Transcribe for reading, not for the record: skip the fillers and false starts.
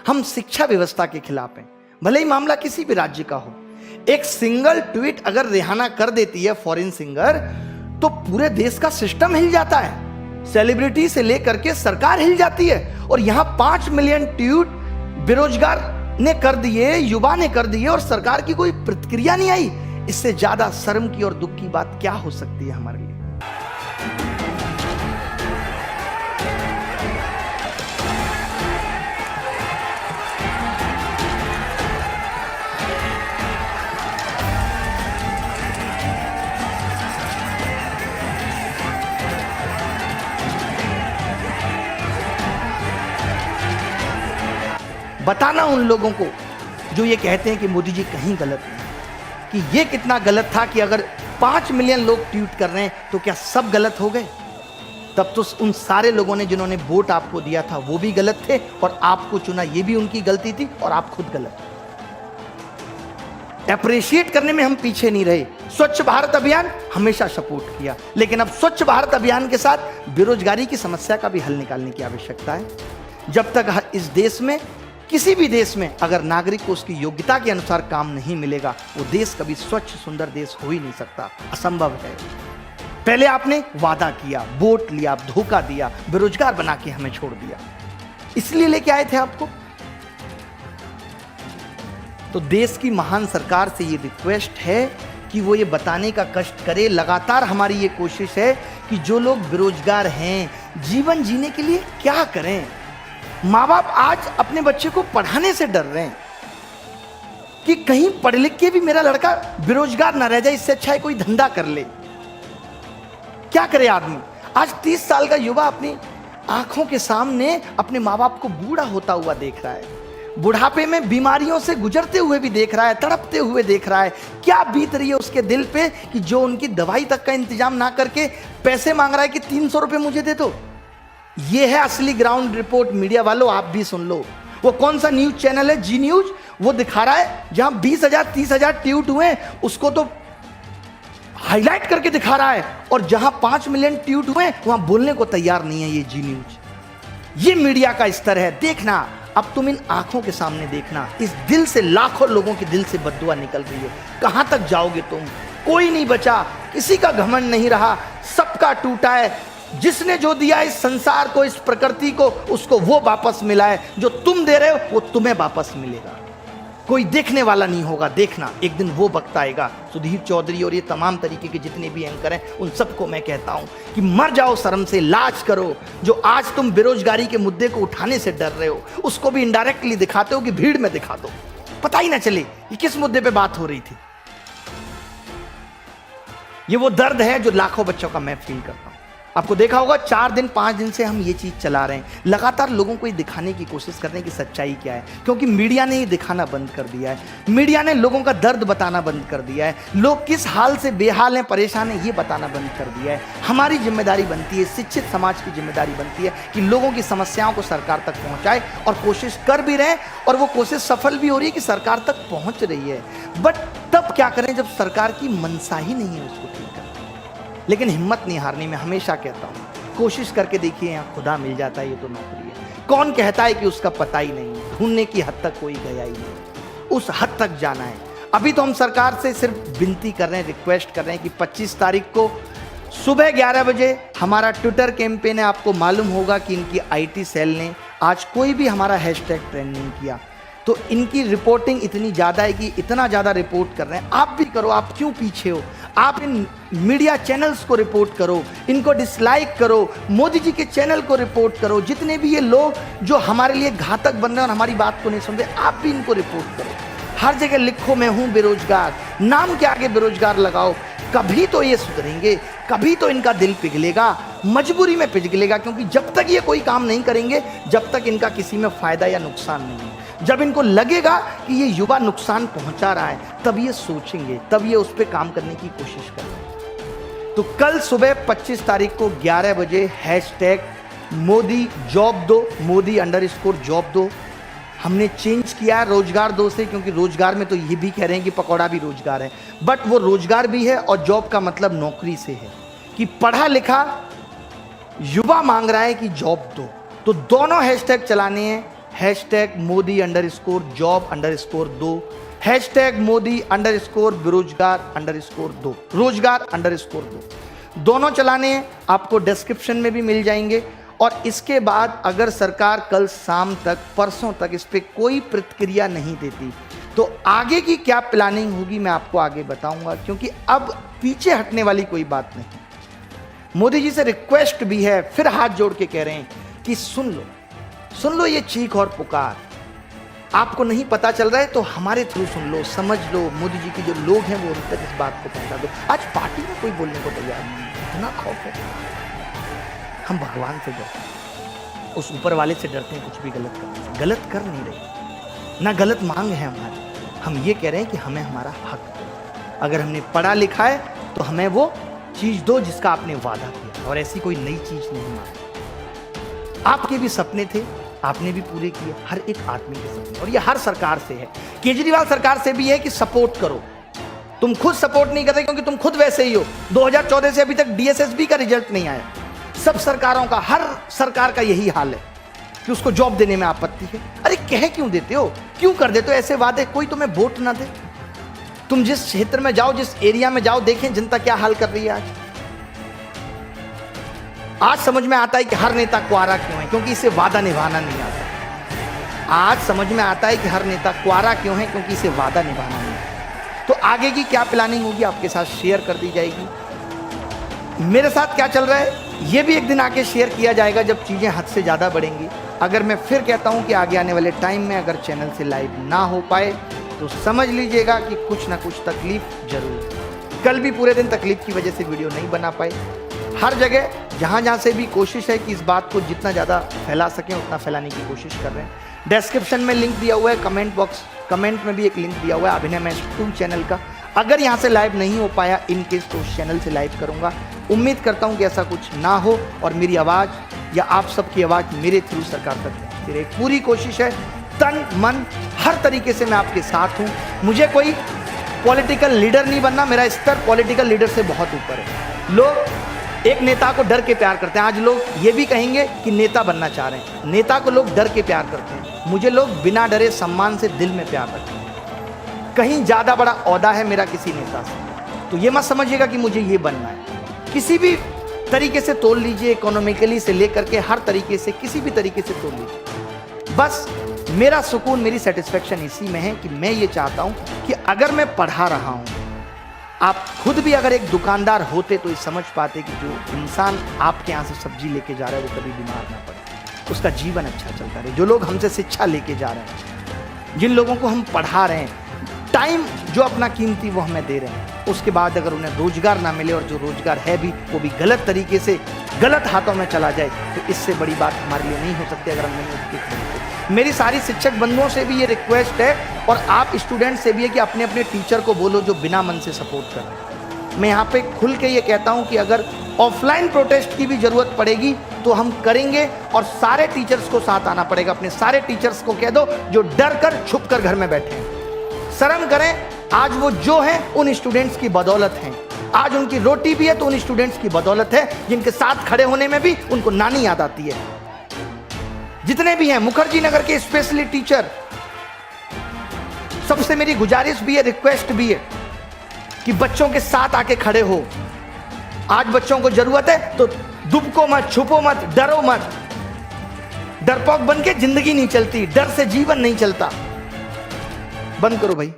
हम शिक्षा व्यवस्था के खिलाफ हैं, भले ही मामला किसी भी राज्य का हो। एक सिंगल ट्वीट अगर रिहाना कर देती है फॉरेन सिंगर, तो पूरे देश का सिस्टम हिल जाता है, सेलिब्रिटी से लेकर के सरकार हिल जाती है। और यहां 5 मिलियन ट्वीट बेरोजगार ने कर दिए, युवा ने कर दिए, और सरकार की कोई प्रतिक्रिया नहीं आई। इससे ज्यादा शर्म की और दुख की बात क्या हो सकती है हमारे लिए। बताना उन लोगों को जो ये कहते हैं कि मोदी जी कहीं गलत नहीं, कि ये कितना गलत था कि अगर 5 मिलियन लोग ट्वीट कर रहे हैं तो क्या सब गलत हो गए? तब तो उन सारे लोगों ने जिन्होंने वोट आपको दिया था वो भी गलत थे, और आपको चुना ये भी उनकी गलती थी, और आप खुद गलत। अप्रिशिएट करने में हम पीछे नहीं रहे। स्वच्छ भारत अभियान हमेशा सपोर्ट किया, लेकिन अब स्वच्छ भारत अभियान के साथ बेरोजगारी की समस्या का भी हल निकालने की आवश्यकता है। जब तक इस देश में, किसी भी देश में, अगर नागरिक को उसकी योग्यता के अनुसार काम नहीं मिलेगा, वो देश कभी स्वच्छ सुंदर देश हो ही नहीं सकता, असंभव है। पहले आपने वादा किया, वोट लिया, धोखा दिया, बेरोजगार बना के हमें छोड़ दिया, इसलिए लेके आए थे आपको। तो देश की महान सरकार से ये रिक्वेस्ट है कि वो ये बताने का कष्ट करे, लगातार हमारी ये कोशिश है कि जो लोग बेरोजगार हैं, जीवन जीने के लिए क्या करें। माँ बाप आज अपने बच्चे को पढ़ाने से डर रहे हैं कि कहीं पढ़ लिख के भी मेरा लड़का बेरोजगार ना रह जाए, इससे अच्छा है कोई धंधा कर ले। क्या करे आदमी? आज 30 साल का युवा अपनी आंखों के सामने अपने माँ बाप को बूढ़ा होता हुआ देख रहा है, बुढ़ापे में बीमारियों से गुजरते हुए भी देख रहा है, तड़पते हुए देख रहा है। क्या बीत रही है उसके दिल पे कि जो उनकी दवाई तक का इंतजाम ना करके पैसे मांग रहा है कि 300 रुपए मुझे दे दो। ये है असली ग्राउंड रिपोर्ट। मीडिया वालों आप भी सुन लो। वो कौन सा न्यूज चैनल है, जी न्यूज, वो दिखा रहा है जहां 20,000 30,000 ट्वीट हुए उसको तो हाईलाइट करके दिखा रहा है, और जहां 5 मिलियन ट्वीट हुए वहां बोलने को तैयार नहीं है ये जी न्यूज। ये मीडिया का स्तर है। देखना, अब तुम इन आंखों के सामने देखना, इस दिल से लाखों लोगों के दिल से बद्दुआ निकल रही है। कहां तक जाओगे तुम? कोई नहीं बचा, किसी का घमंड नहीं रहा, सबका टूटा है। जिसने जो दिया इस संसार को, इस प्रकृति को, उसको वो वापस मिला है। जो तुम दे रहे हो वो तुम्हें वापस मिलेगा। कोई देखने वाला नहीं होगा। देखना, एक दिन वो वक्त आएगा। सुधीर चौधरी और ये तमाम तरीके के जितने भी एंकर हैं, उन सबको मैं कहता हूं कि मर जाओ शर्म से, लाज करो। जो आज तुम बेरोजगारी के मुद्दे को उठाने से डर रहे हो, उसको भी इनडायरेक्टली दिखाते हो कि भीड़ में दिखा दो, पता ही ना चले कि किस मुद्दे पे बात हो रही थी। ये वो दर्द है जो लाखों बच्चों का मैं फील करता हूं। आपको देखा होगा 4 दिन 5 दिन से हम ये चीज चला रहे हैं, लगातार लोगों को ये दिखाने की कोशिश कर रहे हैं कि सच्चाई क्या है, क्योंकि मीडिया ने ये दिखाना बंद कर दिया है। मीडिया ने लोगों का दर्द बताना बंद कर दिया है। लोग किस हाल से बेहाल हैं, परेशान हैं, ये बताना बंद कर दिया है। हमारी जिम्मेदारी बनती है, शिक्षित समाज की जिम्मेदारी बनती है कि लोगों की समस्याओं को सरकार तक पहुंचाए, और कोशिश कर भी रहे हैं, और वो कोशिश सफल भी हो रही है कि सरकार तक पहुंच रही है। बट तब क्या करें जब सरकार की मंशा ही नहीं है उसको ठीक करना। लेकिन हिम्मत नहीं हारनी। मैं हमेशा कहता हूं, कोशिश करके देखिए, यहाँ खुदा मिल जाता है, ये तो नौकरी है। कौन कहता है कि उसका पता ही नहीं है? ढूंढने की हद तक कोई गया ही नहीं, उस हद तक जाना है। अभी तो हम सरकार से सिर्फ विनती कर रहे हैं, रिक्वेस्ट कर रहे हैं कि 25 तारीख को सुबह 11 बजे हमारा ट्विटर कैंपेन है। आपको मालूम होगा कि इनकी IT सेल ने आज कोई भी हमारा हैशटैग ट्रेंड नहीं किया, तो इनकी रिपोर्टिंग इतनी ज़्यादा है कि इतना ज़्यादा रिपोर्ट कर रहे हैं। आप भी करो, आप क्यों पीछे हो? आप इन मीडिया चैनल्स को रिपोर्ट करो, इनको डिसलाइक करो, मोदी जी के चैनल को रिपोर्ट करो। जितने भी ये लोग जो हमारे लिए घातक बन रहे हैं और हमारी बात को नहीं सुन रहे, आप भी इनको रिपोर्ट करो। हर जगह लिखो मैं हूँ बेरोजगार, नाम के आगे बेरोजगार लगाओ। कभी तो ये सुधरेंगे, कभी तो इनका दिल पिघलेगा, मजबूरी में पिघलेगा, क्योंकि जब तक ये कोई काम नहीं करेंगे, जब तक इनका किसी में फायदा या नुकसान नहीं है। जब इनको लगेगा कि ये युवा नुकसान पहुंचा रहा है, तब ये सोचेंगे, तब ये उस पर काम करने की कोशिश करेंगे। तो कल सुबह 25 तारीख को 11 बजे हैशटैग मोदी जॉब दो, मोदी_जॉब दो हमने चेंज किया है रोजगार दो से, क्योंकि रोजगार में तो ये भी कह रहे हैं कि पकौड़ा भी रोजगार है, बट वो रोजगार भी है और जॉब का मतलब नौकरी से है कि पढ़ा लिखा युवा मांग रहा है कि जॉब दो। तो दोनों हैशटैग चलाने हैं, #Modi_job_2, #Modi_बेरोजगार_2, रोजगार_2 दोनों चलाने हैं, आपको डिस्क्रिप्शन में भी मिल जाएंगे। और इसके बाद अगर सरकार कल शाम तक, परसों तक इस पे कोई प्रतिक्रिया नहीं देती तो आगे की क्या प्लानिंग होगी मैं आपको आगे बताऊंगा, क्योंकि अब पीछे हटने वाली कोई बात नहीं। मोदी जी से रिक्वेस्ट भी है, फिर हाथ जोड़ के कह रहे हैं कि सुन लो ये चीख और पुकार। आपको नहीं पता चल रहा है तो हमारे थ्रू सुन लो, समझ लो। मोदी जी के जो लोग हैं वो उन तक इस बात को पहुंचा दो। आज पार्टी में कोई बोलने को तैयार नहीं, इतना खौफ है। हम भगवान से डरते हैं, उस ऊपर वाले से डरते हैं, कुछ भी गलत कर नहीं रहे, ना गलत मांग है हमारी। हम ये कह रहे हैं कि हमें हमारा हक दो। अगर हमने पढ़ा लिखा है तो हमें वो चीज दो जिसका आपने वादा किया, और ऐसी कोई नई चीज नहीं मांगी। आपके भी सपने थे, आपने भी पूरे किए, हर एक आदमी के सपने। और ये हर सरकार से है, केजरीवाल सरकार से भी है कि सपोर्ट करो। तुम खुद सपोर्ट नहीं करते क्योंकि तुम खुद वैसे ही हो। 2014 से अभी तक DSSB का रिजल्ट नहीं आया। सब सरकारों का, हर सरकार का यही हाल है कि उसको जॉब देने में आपत्ति है। अरे कह क्यों देते हो, क्यों कर देते हो ऐसे वादे? कोई तुम्हें वोट ना दे। तुम जिस क्षेत्र में जाओ, जिस एरिया में जाओ, देखें जनता क्या हाल कर रही है आज समझ में आता है कि हर नेता क्वारा क्यों है, क्योंकि इसे वादा निभाना नहीं आता। आज समझ में आता है कि हर नेता क्वारा क्यों है, क्योंकि इसे वादा निभाना नहीं आता। तो आगे की क्या प्लानिंग होगी आपके साथ शेयर कर दी जाएगी। मेरे साथ क्या चल रहा है ये भी एक दिन आके शेयर किया जाएगा जब चीजें हद से ज्यादा बढ़ेंगी। अगर मैं फिर कहता हूं कि आगे आने वाले टाइम में अगर चैनल से लाइव ना हो पाए तो समझ लीजिएगा कि कुछ ना कुछ तकलीफ जरूर। कल भी पूरे दिन तकलीफ की वजह से वीडियो नहीं बना पाए। हर जगह जहां से भी कोशिश है कि इस बात को जितना ज़्यादा फैला सकें उतना फैलाने की कोशिश कर रहे हैं। डिस्क्रिप्शन में लिंक दिया हुआ है, कमेंट में भी एक लिंक दिया हुआ है अभिनय मैच 2 चैनल का। अगर यहाँ से लाइव नहीं हो पाया इन केस तो उस चैनल से लाइव करूँगा। उम्मीद करता हूँ कि ऐसा कुछ ना हो और मेरी आवाज़ या आप सबकी आवाज़ मेरे थ्रू सरकार तक पहुँचती रहे। पूरी कोशिश है, तन मन हर तरीके से मैं आपके साथ हूँ। मुझे कोई पॉलिटिकल लीडर नहीं बनना, मेरा स्तर पॉलिटिकल लीडर से बहुत ऊपर है। लोग एक नेता को डर के प्यार करते हैं। आज लोग ये भी कहेंगे कि नेता बनना चाह रहे हैं। नेता को लोग डर के प्यार करते हैं, मुझे लोग बिना डरे सम्मान से दिल में प्यार रखते हैं। कहीं ज़्यादा बड़ा औहदा है मेरा किसी नेता से, तो ये मत समझिएगा कि मुझे ये बनना है। किसी भी तरीके से तोल लीजिए, इकोनॉमिकली से लेकर के हर तरीके से, किसी भी तरीके से तोल लीजिए। बस मेरा सुकून, मेरी सेटिस्फेक्शन इसी में है कि मैं ये चाहता हूँ कि अगर मैं पढ़ा रहा हूँ, आप खुद भी अगर एक दुकानदार होते तो ये समझ पाते कि जो इंसान आपके यहाँ से सब्जी लेके जा रहा है वो कभी बीमार ना पड़े, उसका जीवन अच्छा चलता रहे। जो लोग हमसे शिक्षा लेके जा रहे हैं, जिन लोगों को हम पढ़ा रहे हैं, टाइम जो अपना कीमती वो हमें दे रहे हैं, उसके बाद अगर उन्हें रोजगार ना मिले और जो रोजगार है भी वो भी गलत तरीके से गलत हाथों में चला जाए, तो इससे बड़ी बात हमारे लिए नहीं हो सकती अगर हम नहीं उसके खरीदते। मेरी सारी शिक्षक बंधुओं से भी ये रिक्वेस्ट है और आप स्टूडेंट से भी है कि अपने अपने टीचर को बोलो जो बिना मन से सपोर्ट कर रहे हैं। मैं यहाँ पे खुल के ये कहता हूँ कि अगर ऑफलाइन प्रोटेस्ट की भी जरूरत पड़ेगी तो हम करेंगे और सारे टीचर्स को साथ आना पड़ेगा। अपने सारे टीचर्स को कह दो जो डर कर छुप कर घर में बैठे हैं, शर्म करें। आज वो जो हैं उन स्टूडेंट्स की बदौलत हैं। आज उनकी रोटी भी है तो उन स्टूडेंट्स की बदौलत है जिनके साथ खड़े होने में भी उनको नानी याद आती है। जितने भी हैं मुखर्जी नगर के स्पेशली टीचर, सबसे मेरी गुजारिश भी है, रिक्वेस्ट भी है कि बच्चों के साथ आके खड़े हो। आज बच्चों को जरूरत है तो दुबको मत, छुपो मत, डरो मत। डरपोक बन के जिंदगी नहीं चलती, डर से जीवन नहीं चलता। बंद करो भाई।